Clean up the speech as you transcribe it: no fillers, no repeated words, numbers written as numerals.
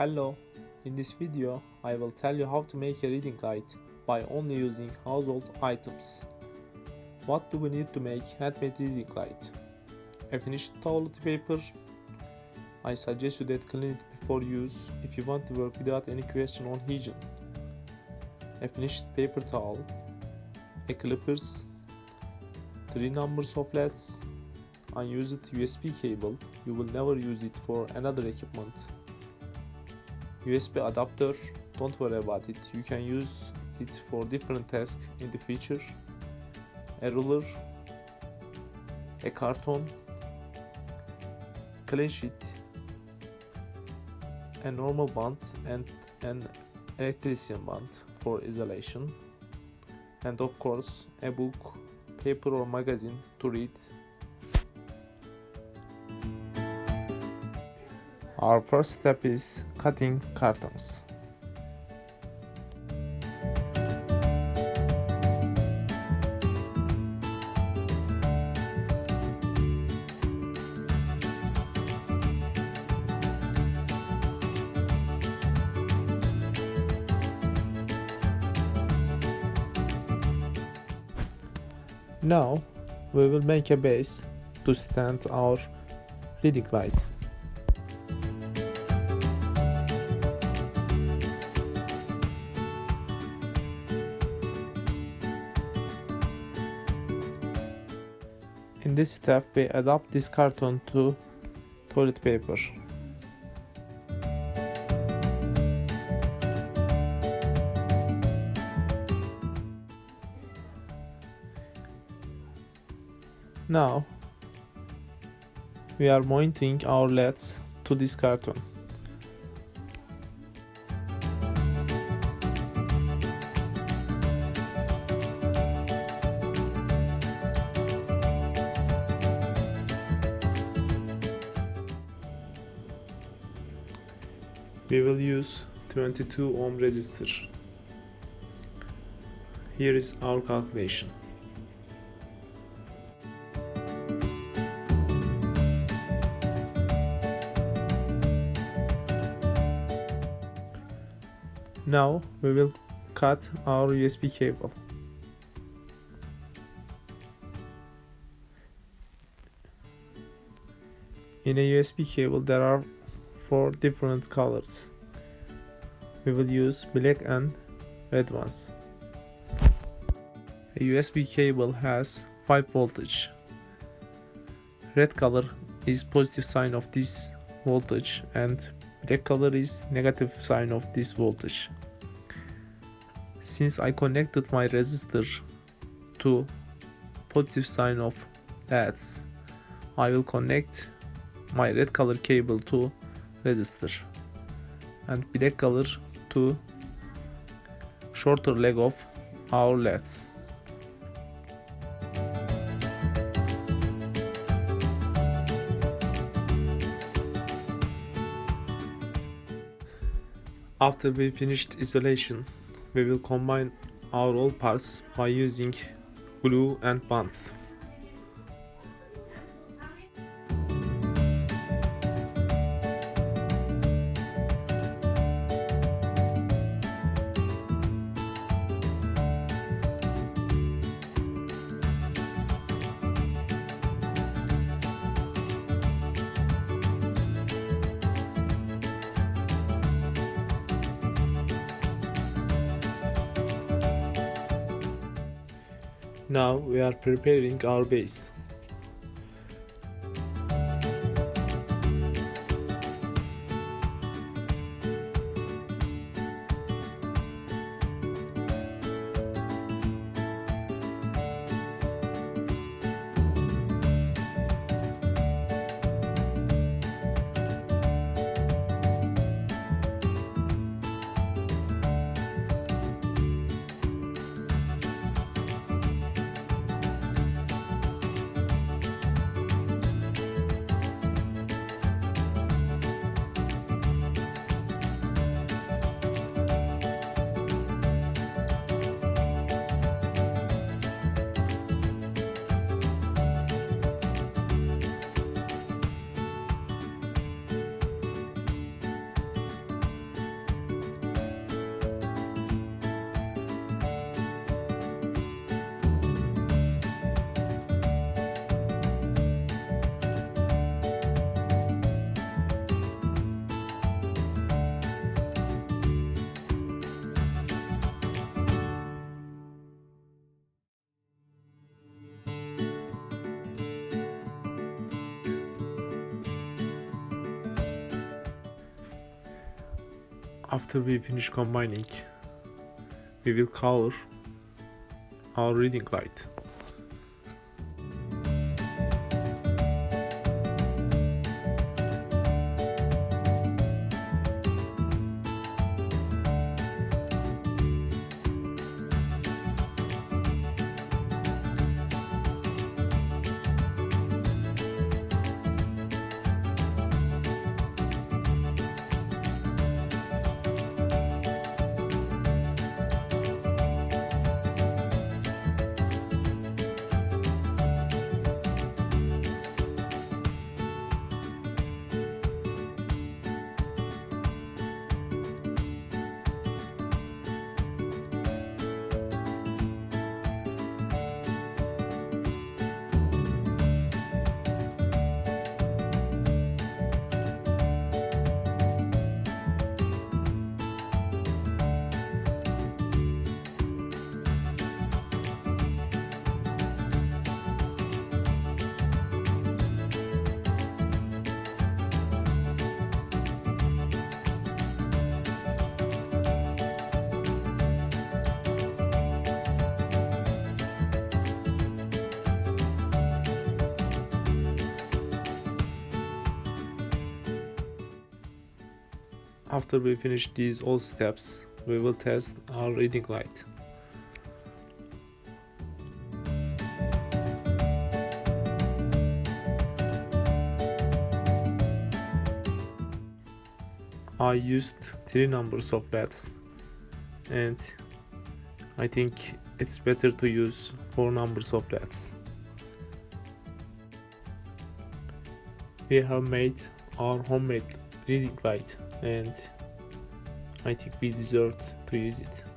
Hello, in this video I will tell you how to make a reading guide by only using household items. What do we need to make handmade reading guide? A finished toilet paper. I suggest you that clean it before use if you want to work without any question on hygiene. A finished paper towel, a clippers, 3 numbers of LEDs, unused USB cable, you will never use it for another equipment. USB adapter, don't worry about it, you can use it for different tasks in the future. A ruler, a carton, clean sheet, a normal band and an electrician band for isolation, and of course a book, paper or magazine to read. Our first step is cutting cartons. Now we will make a base to stand our reading light. In this step, we adapt this carton to toilet paper. Now, we are mounting our LEDs to this carton. We will use 22 ohm resistor. Here is our calculation. Now we will cut our USB cable. In a USB cable there are 4 different colors. We will use black and red ones. A USB cable has 5 voltage. Red color is positive sign of this voltage and black color is negative sign of this voltage. Since I connected my resistor to positive sign of LEDs, I will connect my red color cable to resistor and black color to shorter leg of our LEDs. After we finished isolation, we will combine our all parts by using glue and bands. Now we are preparing our base. After we finish combining, we will color our reading light. After we finish these all steps, we will test our reading light. I used 3 numbers of LEDs, and I think it's better to use 4 numbers of LEDs. We have made our homemade reading light, and I think we deserve to use it.